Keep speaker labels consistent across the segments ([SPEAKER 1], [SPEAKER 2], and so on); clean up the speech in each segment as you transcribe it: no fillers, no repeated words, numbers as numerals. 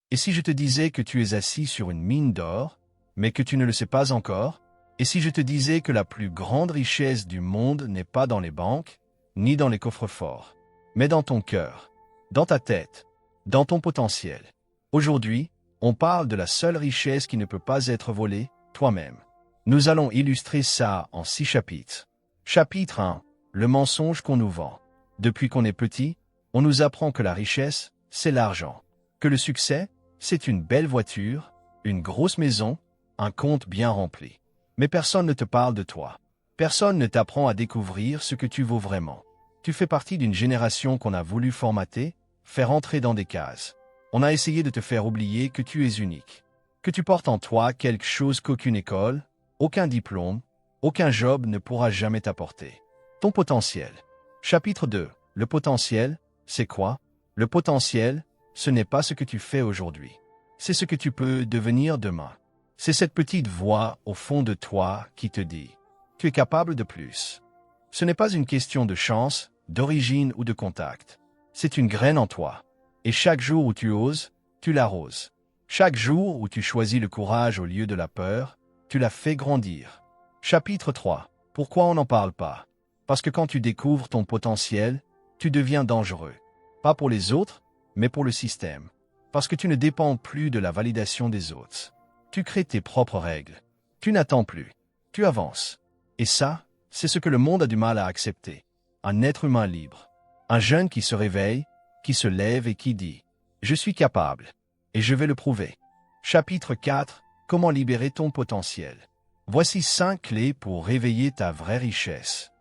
[SPEAKER 1] Et si je te disais que tu es assis sur une mine d'or, mais que tu ne le sais pas encore? Et si je te disais que la plus grande richesse du monde n'est pas dans les banques, ni dans les coffres-forts, mais dans ton cœur, dans ta tête, dans ton potentiel? Aujourd'hui, on parle de la seule richesse qui ne peut pas être volée, toi-même. Nous allons illustrer ça en 6 chapitres. Chapitre 1. Le mensonge qu'on nous vend. Depuis qu'on est petit, on nous apprend que la richesse, c'est l'argent. Que le succès, c'est une belle voiture, une grosse maison, un compte bien rempli. Mais personne ne te parle de toi. Personne ne t'apprend à découvrir ce que tu vaux vraiment. Tu fais partie d'une génération qu'on a voulu formater, faire entrer dans des cases. On a essayé de te faire oublier que tu es unique. Que tu portes en toi quelque chose qu'aucune école, aucun diplôme, aucun job ne pourra jamais t'apporter. Ton potentiel. Chapitre 2. Le potentiel, c'est quoi? Le potentiel, ce n'est pas ce que tu fais aujourd'hui. C'est ce que tu peux devenir demain. C'est cette petite voix au fond de toi qui te dit « Tu es capable de plus ». Ce n'est pas une question de chance, d'origine ou de contact. C'est une graine en toi. Et chaque jour où tu oses, tu l'arroses. Chaque jour où tu choisis le courage au lieu de la peur, tu la fais grandir. Chapitre 3. Pourquoi on n'en parle pas? Parce que quand tu découvres ton potentiel, tu deviens dangereux. Pas pour les autres, mais pour le système. Parce que tu ne dépends plus de la validation des autres. Tu crées tes propres règles. Tu n'attends plus. Tu avances. Et ça, c'est ce que le monde a du mal à accepter. Un être humain libre. Un jeune qui se réveille, qui se lève et qui dit « Je suis capable. Et je vais le prouver ». Chapitre 4. Comment libérer ton potentiel. Voici 5 clés pour réveiller ta vraie richesse.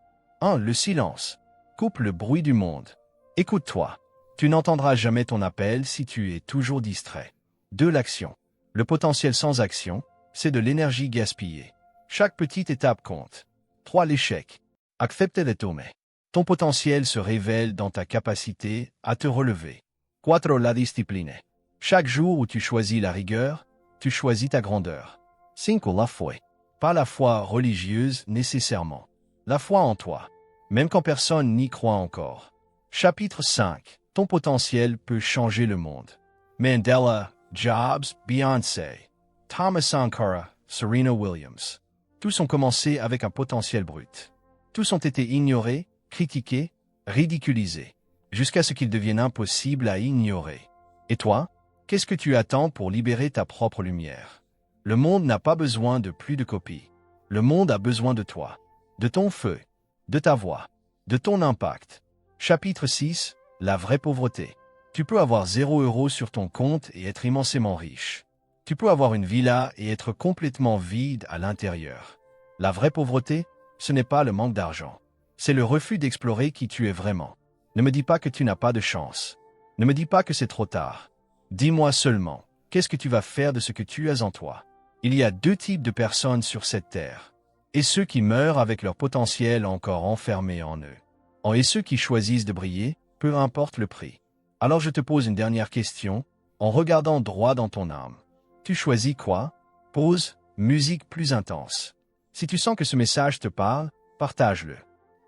[SPEAKER 1] 1. Le silence. Coupe le bruit du monde. Écoute-toi. Tu n'entendras jamais ton appel si tu es toujours distrait. 2. L'action. Le potentiel sans action, c'est de l'énergie gaspillée. Chaque petite étape compte. 3. L'échec. Accepte de tomber. Ton potentiel se révèle dans ta capacité à te relever. 4. La discipline. Chaque jour où tu choisis la rigueur, tu choisis ta grandeur. 5. La foi. Pas la foi religieuse nécessairement. La foi en toi, même quand personne n'y croit encore. Chapitre 5. Ton potentiel peut changer le monde. Mandela, Jobs, Beyoncé, Thomas Sankara, Serena Williams. Tous ont commencé avec un potentiel brut. Tous ont été ignorés, critiqués, ridiculisés, jusqu'à ce qu'ils deviennent impossibles à ignorer. Et toi, qu'est-ce que tu attends pour libérer ta propre lumière? Le monde n'a pas besoin de plus de copies. Le monde a besoin de toi, de ton feu, de ta voix, de ton impact. Chapitre 6. La vraie pauvreté. Tu peux avoir 0 € sur ton compte et être immensément riche. Tu peux avoir une villa et être complètement vide à l'intérieur. La vraie pauvreté, ce n'est pas le manque d'argent. C'est le refus d'explorer qui tu es vraiment. Ne me dis pas que tu n'as pas de chance. Ne me dis pas que c'est trop tard. Dis-moi seulement, qu'est-ce que tu vas faire de ce que tu as en toi? Il y a 2 types de personnes sur cette terre. Et ceux qui meurent avec leur potentiel encore enfermé en eux. Et ceux qui choisissent de briller, peu importe le prix. Alors je te pose une dernière question, en regardant droit dans ton âme. Tu choisis quoi? Pause, musique plus intense. Si tu sens que ce message te parle, partage-le.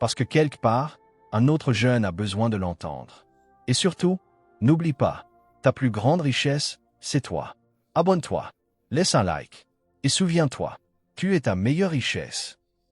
[SPEAKER 1] Parce que quelque part, un autre jeune a besoin de l'entendre. Et surtout, n'oublie pas, ta plus grande richesse, c'est toi. Abonne-toi, laisse un like. Et souviens-toi, tu es ta meilleure richesse.